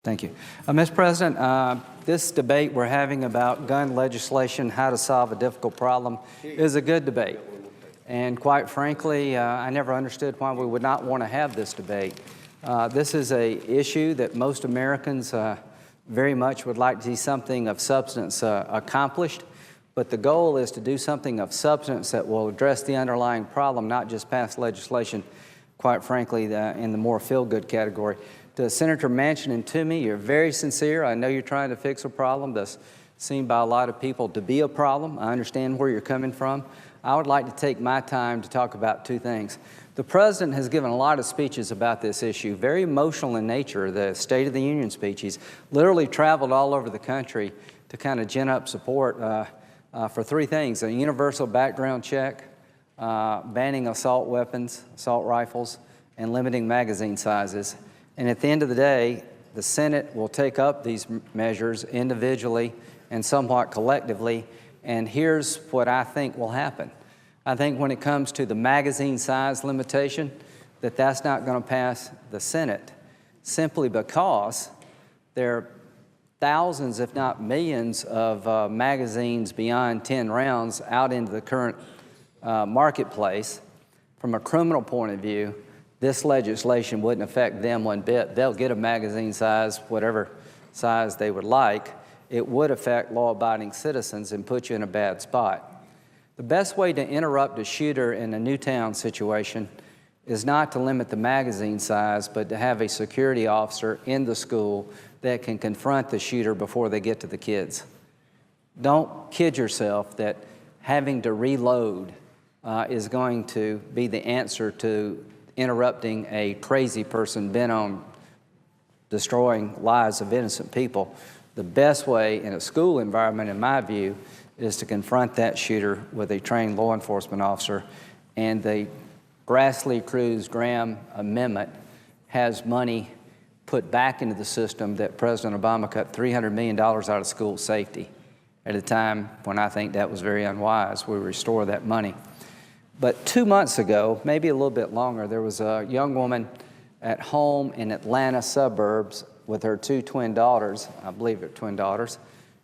Thank you. Mr. President, this debate we're having about gun legislation, how to solve a difficult problem, is a good debate. And quite frankly, I never understood why we would not want to have this debate. This is an issue that most Americans very much would like to see something of substance accomplished. But the goal is to do something of substance that will address the underlying problem, not just pass legislation, quite frankly, in the more feel-good category. To Senator Manchin and Toomey, you're very sincere. I know you're trying to fix a problem that's seen by a lot of people to be a problem. I understand where you're coming from. I would like to take my time to talk about two things. The President has given a lot of speeches about this issue, very emotional in nature. The State of the Union speech, he's literally traveled all over the country to kind of gin up support for three things: a universal background check, banning assault weapons, assault rifles, and limiting magazine sizes. And at the end of the day, the Senate will take up these measures individually and somewhat collectively. And here's what I think will happen. I think when it comes to the magazine size limitation, that's not going to pass the Senate, simply because there are thousands, if not millions, of magazines beyond 10 rounds out into the current marketplace. From a criminal point of view, this legislation wouldn't affect them one bit. They'll get a magazine size, whatever size they would like. It would affect law-abiding citizens and put you in a bad spot. The best way to interrupt a shooter in a Newtown situation is not to limit the magazine size, but to have a security officer in the school that can confront the shooter before they get to the kids. Don't kid yourself that having to reload is going to be the answer to interrupting a crazy person bent on destroying lives of innocent people. The best way in a school environment, in my view, is to confront that shooter with a trained law enforcement officer. And the Grassley-Cruz-Graham amendment has money put back into the system that President Obama cut $300 million out of school safety at a time when I think that was very unwise. We restore that money. But 2 months ago, maybe a little bit longer, there was a young woman at home in Atlanta suburbs with her two twin daughters. I believe they're twin daughters.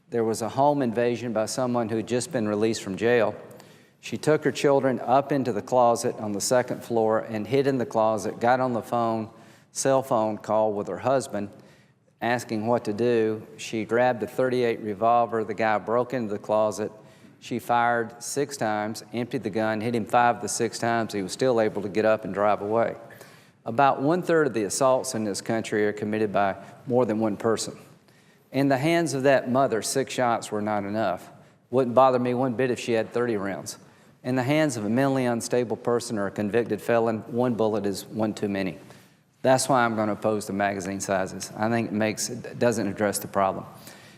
There was a home invasion by someone who had just been released from jail. She took her children up into the closet on the second floor and hid in the closet, got on the phone, cell phone call with her husband, asking what to do. She grabbed a .38 revolver. The guy broke into the closet. She fired 6 times, emptied the gun, hit him 5 of the 6 times. He was still able to get up and drive away. About 1/3 of the assaults in this country are committed by more than one person. In the hands of that mother, 6 shots were not enough. Wouldn't bother me one bit if she had 30 rounds. In the hands of a mentally unstable person or a convicted felon, 1 bullet is one too many. That's why I'm going to oppose the magazine sizes. I think it doesn't address the problem.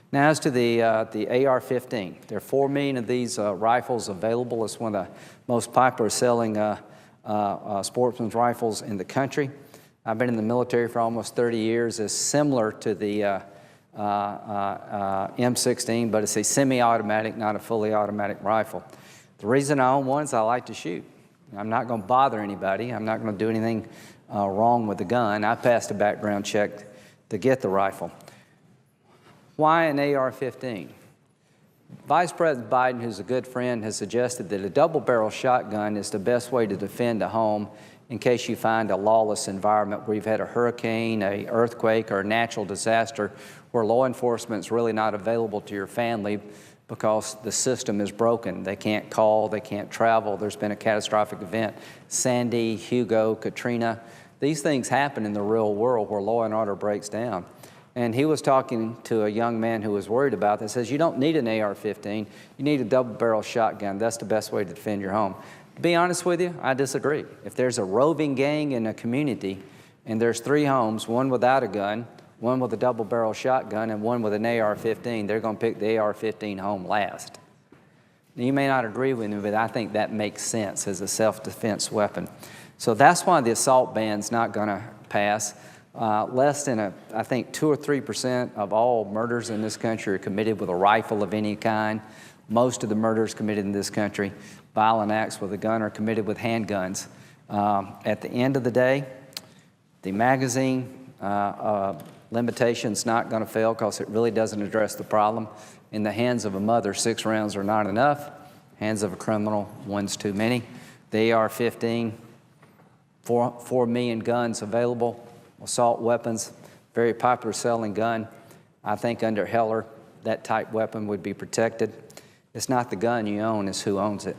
Now, as to the AR-15, there are 4 million of these rifles available. It's one of the most popular selling sportsman's rifles in the country. I've been in the military for almost 30 years. It's similar to the M16, but it's a semi-automatic, not a fully automatic rifle. The reason I own one is I like to shoot. I'm not going to bother anybody. I'm not going to do anything wrong with the gun. I passed a background check to get the rifle. Why an AR-15? Vice President Biden, who's a good friend, has suggested that a double-barrel shotgun is the best way to defend a home in case you find a lawless environment where you've had a hurricane, an earthquake, or a natural disaster where law enforcement is really not available to your family because the system is broken. They can't call, they can't travel. There's been a catastrophic event. Sandy, Hugo, Katrina. These things happen in the real world where law and order breaks down. And he was talking to a young man who was worried about this. Says, you don't need an AR-15. You need a double-barrel shotgun. That's the best way to defend your home. To be honest with you, I disagree. If there's a roving gang in a community and there's 3 homes, one without a gun, one with a double-barrel shotgun, and one with an AR-15, they're going to pick the AR-15 home last. Now, you may not agree with me, but I think that makes sense as a self-defense weapon. So that's why the assault ban's not going to pass. Less than, I think, 2 or 3% of all murders in this country are committed with a rifle of any kind. Most of the murders committed in this country, violent acts with a gun, are committed with handguns. At the end of the day, the magazine limitation's not going to fail because it really doesn't address the problem. In the hands of a mother, 6 rounds are not enough. Hands of a criminal, 1's too many. The AR-15, 4 million guns available, assault weapons, very popular selling gun. I think under Heller, that type weapon would be protected. It's not the gun you own, it's who owns it.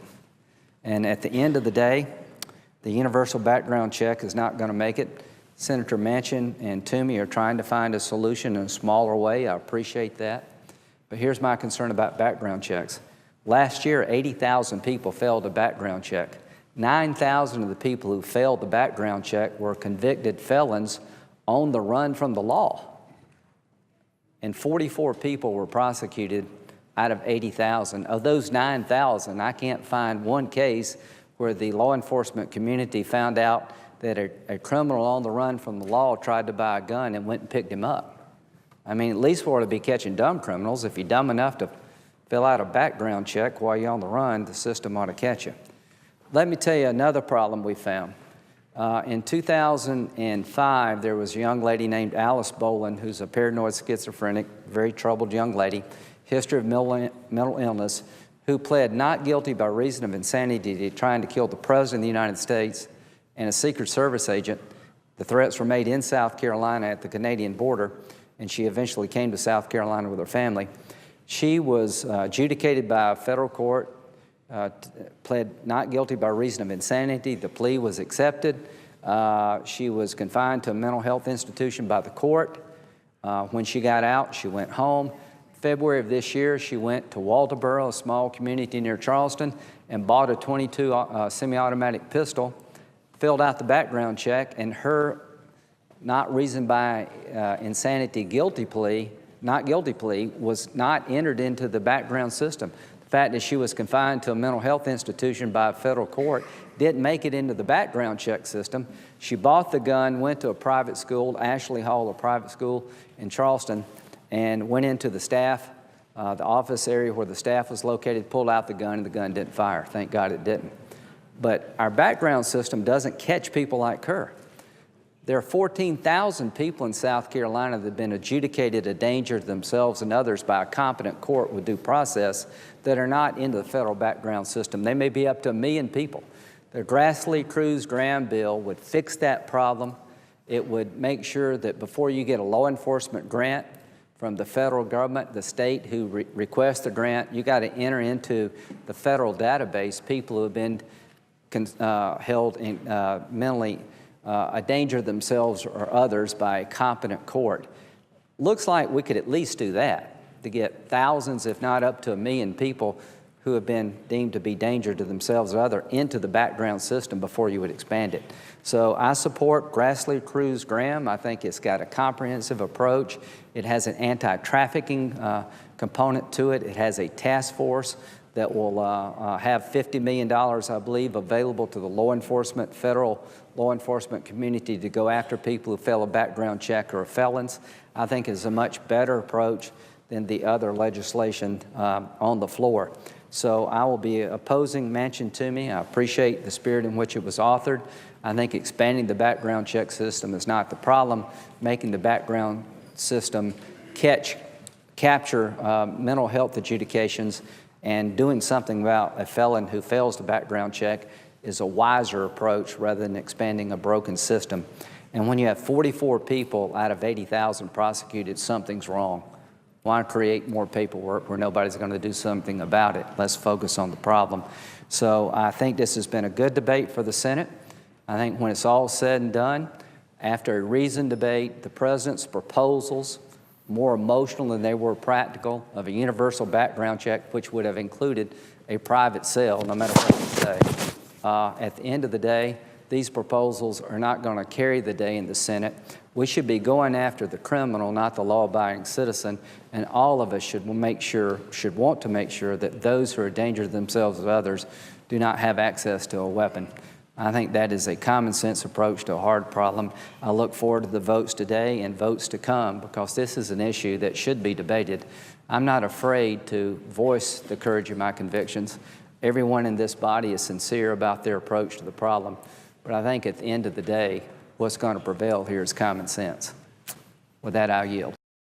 And at the end of the day, the universal background check is not going to make it. Senator Manchin and Toomey are trying to find a solution in a smaller way. I appreciate that. But here's my concern about background checks. Last year, 80,000 people failed a background check. 9,000 of the people who failed the background check were convicted felons on the run from the law. And 44 people were prosecuted out of 80,000. Of those 9,000, I can't find one case where the law enforcement community found out that a criminal on the run from the law tried to buy a gun and went and picked him up. I mean, at least we ought to be catching dumb criminals. If you're dumb enough to fill out a background check while you're on the run, the system ought to catch you. Let me tell you another problem we found. In 2005, there was a young lady named Alice Boland, who's a paranoid schizophrenic, very troubled young lady, history of mental illness, who pled not guilty by reason of insanity to trying to kill the President of the United States and a Secret Service agent. The threats were made in South Carolina at the Canadian border, and she eventually came to South Carolina with her family. She was adjudicated by a federal court, pled not guilty by reason of insanity. The plea was accepted. She was confined to a mental health institution by the court. When she got out, she went home. February of this year, she went to Walterboro, a small community near Charleston, and bought a .22 semi-automatic pistol, filled out the background check, and her not reasoned by insanity not guilty plea was not entered into the background system. The fact that she was confined to a mental health institution by a federal court didn't make it into the background check system. She bought the gun, went to a private school, Ashley Hall, a private school in Charleston, and went into the staff, the office area where the staff was located, pulled out the gun, and the gun didn't fire. Thank God it didn't. But our background system doesn't catch people like her. There are 14,000 people in South Carolina that have been adjudicated a danger to themselves and others by a competent court with due process that are not into the federal background system. They may be up to 1 million people. The Grassley-Cruz-Graham bill would fix that problem. It would make sure that before you get a law enforcement grant from the federal government, the state who requests the grant, you got to enter into the federal database people who have been held in mentally a danger to themselves or others by a competent court. Looks like we could at least do that to get thousands, if not up to 1 million people who have been deemed to be danger to themselves or other into the background system before you would expand it. So I support Grassley-Cruz-Graham. I think it's got a comprehensive approach. It has an anti-trafficking component to it. It has a task force that will have $50 million, I believe, available to the federal law enforcement community to go after people who fail a background check or are felons. I think it's a much better approach than the other legislation on the floor. So I will be opposing Manchin-Toomey. I appreciate the spirit in which it was authored. I think expanding the background check system is not the problem. Making the background system capture mental health adjudications and doing something about a felon who fails the background check is a wiser approach rather than expanding a broken system. And when you have 44 people out of 80,000 prosecuted, something's wrong. Why create more paperwork where nobody's going to do something about it? Let's focus on the problem. So I think this has been a good debate for the Senate. I think when it's all said and done, after a reasoned debate, the President's proposals, more emotional than they were practical, of a universal background check, which would have included a private cell, no matter what you say. At the end of the day, these proposals are not going to carry the day in the Senate. We should be going after the criminal, not the law-abiding citizen, and all of us should want to make sure that those who are a danger to themselves and others do not have access to a weapon. I think that is a common sense approach to a hard problem. I look forward to the votes today and votes to come because this is an issue that should be debated. I'm not afraid to voice the courage of my convictions. Everyone in this body is sincere about their approach to the problem. But I think at the end of the day, what's going to prevail here is common sense. With that, I'll yield.